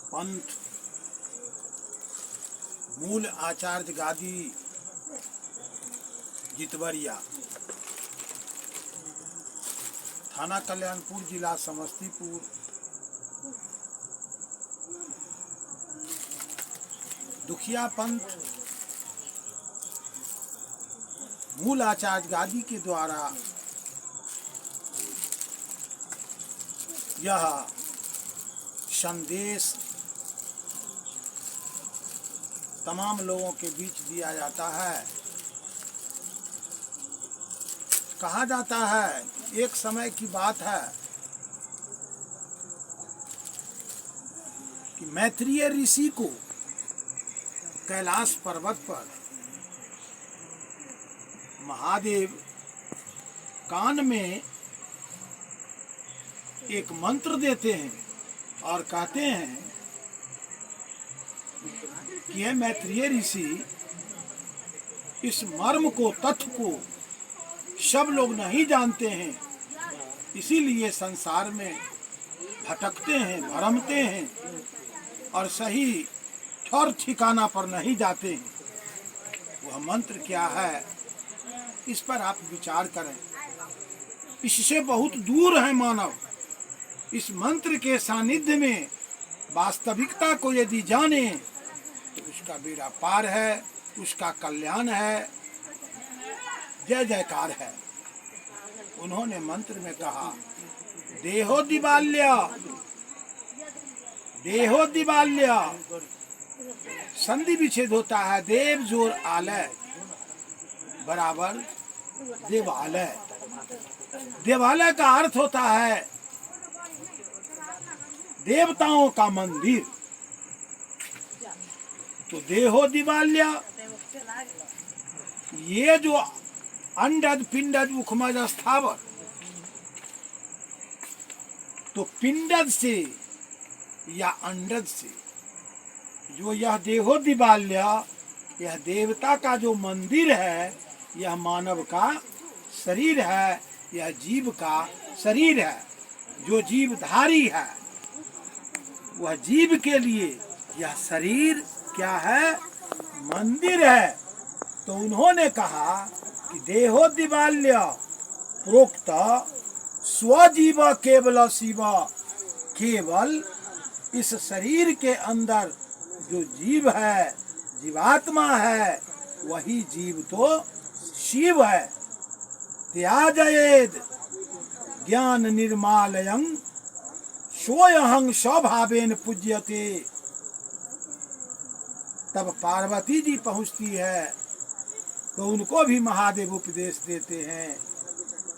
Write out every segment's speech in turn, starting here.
पंथ मूल आचार्य गादी जितवरिया, थाना कल्याणपुर, जिला समस्तीपुर। दुखिया पंथ मूल आचार्य गादी के द्वारा यह संदेश तमाम लोगों के बीच दिया जाता है। कहा जाता है, एक समय की बात है कि मैत्रेय ऋषि को कैलाश पर्वत पर महादेव कान में एक मंत्र देते हैं और कहते हैं कि यह मैत्रेय ऋषि, इस मर्म को, तथ्य को सब लोग नहीं जानते हैं, इसीलिए संसार में भटकते हैं, भरमते हैं और सही ठौर ठिकाना पर नहीं जाते हैं। वह मंत्र क्या है, इस पर आप विचार करें। इससे बहुत दूर है मानव। इस मंत्र के सानिध्य में वास्तविकता को यदि जाने तो उसका बेड़ा पार है, उसका कल्याण है, जय जयकार है। उन्होंने मंत्र में कहा, देहो दिवाल्या, देहो दिवाल्या, संधि विच्छेद होता है, देव जोर आलय बराबर देवालय। देवालय का अर्थ होता है देवताओं का मंदिर। तो देहो दिवाल्या, ये जो अंडज पिंडज उखमज स्थावर, तो पिंडज से या अंडज से जो यह देहो दिवाल्या, यह देवता का जो मंदिर है, यह मानव का शरीर है, यह जीव का शरीर है। जो जीवधारी है वह जीव के लिए यह शरीर क्या है, मंदिर है। तो उन्होंने कहा कि देहो दिवाल्या प्रोक्त स्वजीव केवल शिव, केवल इस शरीर के अंदर जो जीव है, जीवात्मा है, वही जीव तो शिव है। त्याजयेद ज्ञान निर्मालयं सोऽहं स्वभावेन पूज्यते। तब पार्वती जी पहुंचती है तो उनको भी महादेव उपदेश देते हैं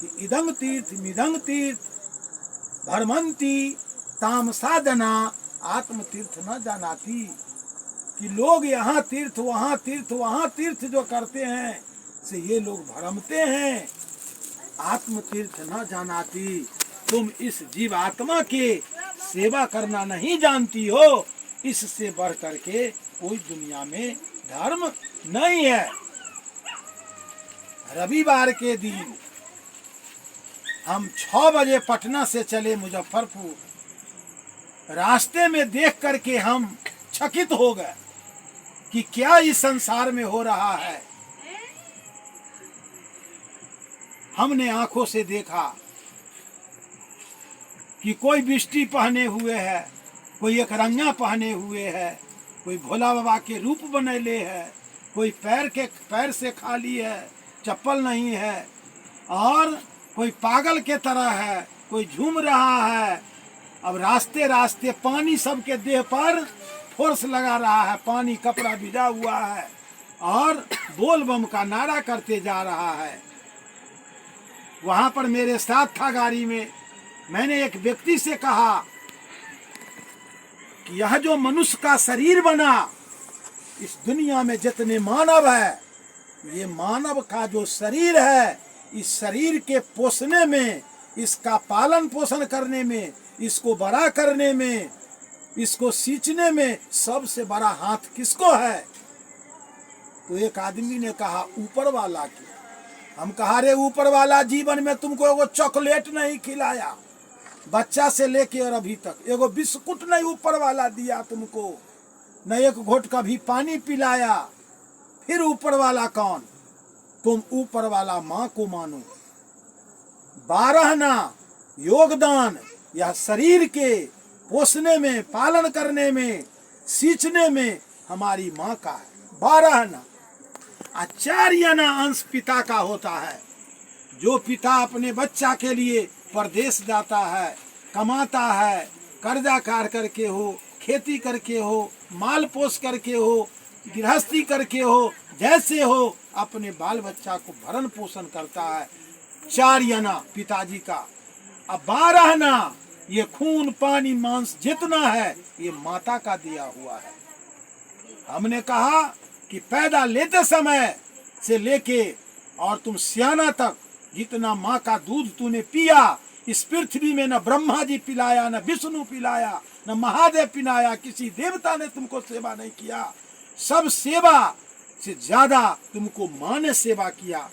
कि इदं तीर्थ मिदं तीर्थ भ्रमंती ताम साधना आत्म तीर्थ न जानाती। कि लोग यहाँ तीर्थ वहाँ तीर्थ वहाँ तीर्थ जो करते हैं, से ये लोग भ्रमते हैं, आत्म तीर्थ न जानाती। तुम इस जीवात्मा के सेवा करना नहीं जानती हो, इससे बढ़ करके कोई दुनिया में धर्म नहीं है। रविवार के दिन हम 6 बजे पटना से चले मुजफ्फरपुर। रास्ते में देख करके हम चकित हो गए कि क्या इस संसार में हो रहा है। हमने आंखों से देखा कि कोई बिस्टी पहने हुए है, कोई एक रंगा पहने हुए है, कोई भोला बाबा के रूप बनेले है, कोई पैर से खाली है, चप्पल नहीं है, और कोई पागल के तरह है, कोई झूम रहा है। अब रास्ते रास्ते पानी सबके देह पर फोर्स लगा रहा है, पानी कपड़ा भिजा हुआ है और बोल बम का नारा करते जा रहा है। वहां पर मेरे साथ था गाड़ी में, मैंने एक व्यक्ति से कहा कि यह जो मनुष्य का शरीर बना, इस दुनिया में जितने मानव है, ये मानव का जो शरीर है, इस शरीर के पोषने में, इसका पालन पोषण करने में, इसको बड़ा करने में, इसको सींचने में सबसे बड़ा हाथ किसको है? तो एक आदमी ने कहा ऊपर वाला की। हम कहा रे ऊपर वाला जीवन में तुमको वो चॉकलेट नहीं खिलाया, बच्चा से लेके और अभी तक एगो बिस्कुट नहीं ऊपर वाला दिया तुमको, न एक घोट कभी पानी पिलाया, फिर ऊपर वाला कौन? तुम ऊपर वाला माँ को मानो। 12 ना योगदान यह शरीर के पोषने में, पालन करने में, सींचने में हमारी माँ का है। 12 ना। 4 आना अंश पिता का होता है। जो पिता अपने बच्चा के लिए परदेश जाता है, कमाता है, कर्जा कार करके हो, खेती करके हो, माल पोस करके हो, गृहस्थी करके हो, जैसे हो, अपने बाल बच्चा को भरण पोषण करता है। 4 आना पिताजी का। अब 12 आना ये खून पानी मांस जितना है ये माता का दिया हुआ है। हमने कहा कि पैदा लेते समय से लेके और तुम सियाना तक जितना माँ का दूध तूने पिया, इस पृथ्वी में न ब्रह्मा जी पिलाया, न विष्णु पिलाया, न महादेव पिलाया, किसी देवता ने तुमको सेवा नहीं किया। सब सेवा से ज्यादा तुमको माँ ने सेवा किया।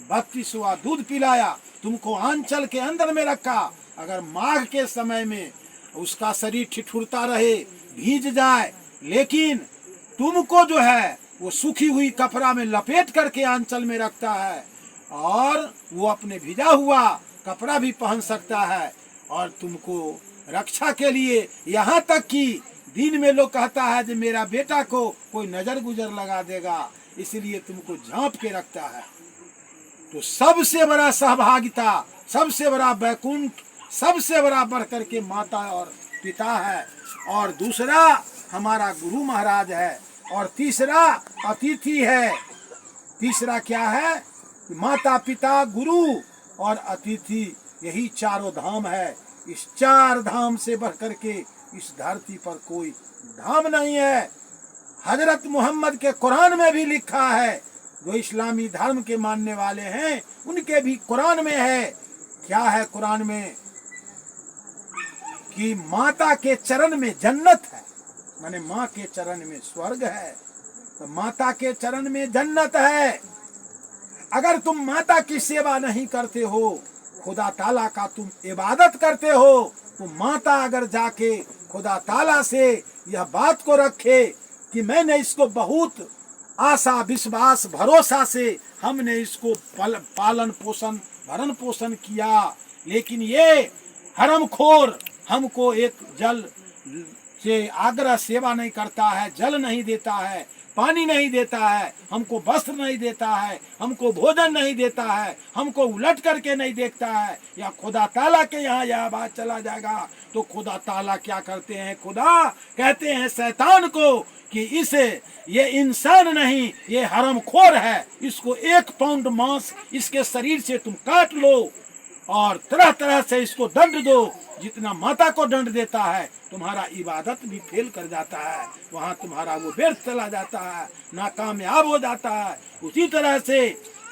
32वां दूध पिलाया, तुमको आंचल के अंदर में रखा। अगर माघ के समय में उसका शरीर ठिठुरता रहे, भीज जाए, लेकिन तुमको जो है वो सूखी हुई कपड़ा में लपेट करके आंचल में रखता है और वो अपने भिजा हुआ कपड़ा भी पहन सकता है और तुमको रक्षा के लिए, यहाँ तक कि दिन में लोग कहता है कि मेरा बेटा को कोई नजर गुजर लगा देगा, इसलिए तुमको झांप के रखता है। तो सबसे बड़ा सहभागिता, सबसे बड़ा वैकुंठ, सबसे बड़ा बढ़ करके माता और पिता है, और दूसरा हमारा गुरु महाराज है, और तीसरा अतिथि है। तीसरा क्या है? माता पिता गुरु और अतिथि, यही चारों धाम है। इस 4 धाम से बढ़ करके इस धरती पर कोई धाम नहीं है। हजरत मोहम्मद के कुरान में भी लिखा है, जो इस्लामी धर्म के मानने वाले हैं उनके भी कुरान में है। क्या है कुरान में? कि माता के चरण में जन्नत है, माने माँ के चरण में स्वर्ग है। तो माता के चरण में जन्नत है। अगर तुम माता की सेवा नहीं करते हो, खुदा ताला का तुम इबादत करते हो, तो माता अगर जाके खुदा ताला से यह बात को रखे कि मैंने इसको बहुत आशा विश्वास भरोसा से हमने इसको पालन पोषण भरण पोषण किया, लेकिन ये हरमखोर हमको एक जल से आग्रह सेवा नहीं करता है, जल नहीं देता है, पानी नहीं देता है, हमको वस्त्र नहीं देता है, हमको भोजन नहीं देता है, हमको उलट करके नहीं देखता है, या खुदा ताला के यहाँ यह बात चला जाएगा तो खुदा ताला क्या करते हैं? खुदा कहते हैं शैतान को कि इसे, ये इंसान नहीं, ये हरामखोर है, इसको 1 पाउंड मांस इसके शरीर से तुम काट लो और तरह तरह से इसको दंड दो। जितना माता को दंड देता है, तुम्हारा इबादत भी फेल कर जाता है, वहाँ तुम्हारा वो व्यर्थ चला जाता है, नाकामयाब हो जाता है। उसी तरह से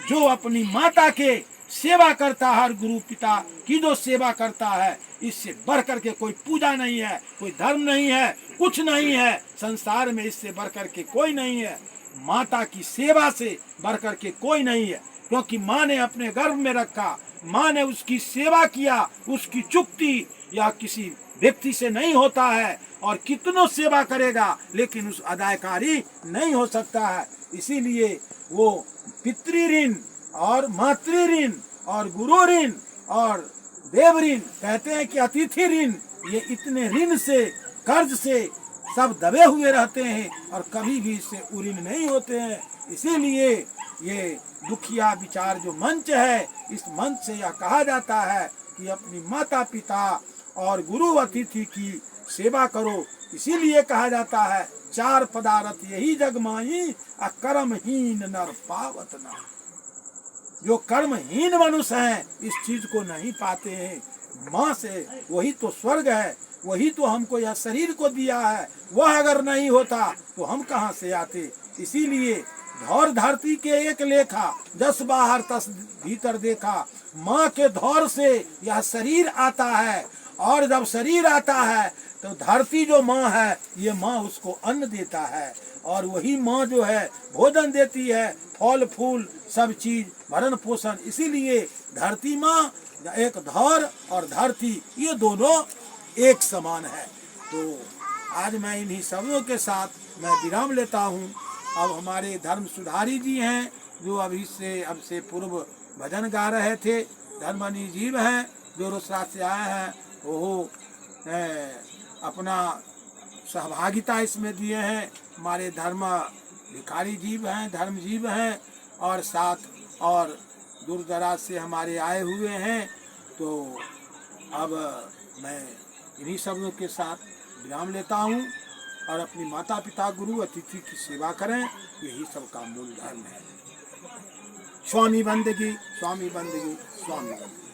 जो अपनी माता के सेवा करता है, हर गुरु पिता की जो सेवा करता है, इससे बढ़ करके कोई पूजा नहीं है, कोई धर्म नहीं है, कुछ नहीं है संसार में, इससे बढ़ करके कोई नहीं है। माता की सेवा से बढ़ करके कोई नहीं है, क्योंकि माँ ने अपने गर्भ में रखा, माँ ने उसकी सेवा किया, उसकी चुक्ति या किसी व्यक्ति से नहीं होता है, और कितनों सेवा करेगा लेकिन उस अदायकारी नहीं हो सकता है। इसीलिए वो पितृ ऋण और मातृ ऋण और गुरु ऋण और देव ऋण, कहते हैं कि अतिथि ऋण, ये इतने ऋण से, कर्ज से सब दबे हुए रहते हैं और कभी भी इससे उऋण नहीं होते हैं। इसीलिए ये दुखिया विचार जो मंच है, इस मंच से यह कहा जाता है कि अपनी माता पिता और गुरु अतिथि की सेवा करो। इसीलिए कहा जाता है 4 पदार्थ यही जग माही, कर्महीन नर पावत ना। जो कर्महीन मनुष्य हैं इस चीज को नहीं पाते हैं। माँ से, वही तो स्वर्ग है, वही तो हमको यह शरीर को दिया है, वह अगर नहीं होता तो हम कहाँ से आते। इसीलिए धौर धरती के एक लेखा, 10 बाहर 10 भीतर देखा। माँ के धौर से यह शरीर आता है, और जब शरीर आता है तो धरती जो माँ है, ये माँ उसको अन्न देता है, और वही माँ जो है भोजन देती है, फल फूल सब चीज, भरण पोषण। इसीलिए धरती माँ, एक धर और धरती, ये दोनों एक समान है। तो आज मैं इन्हीं शब्दों के साथ मैं विराम लेता हूँ। अब हमारे धर्म सुधारी जी हैं, जो अब से पूर्व भजन गा रहे थे, धर्मनी जीव हैं, जो रोसड़ा से आए हैं, वो अपना सहभागिता इसमें दिए हैं। हमारे धर्म भिखारी जीव हैं, धर्म जीव हैं, और साथ और दूर दराज से हमारे आए हुए हैं। तो अब मैं इन्हीं शब्दों के साथ विराम लेता हूँ, और अपनी माता पिता गुरु अतिथि की सेवा करें, यही सबका मूल धर्म है। स्वामी बंदगी, स्वामी बंदगी, स्वामी बंदगी।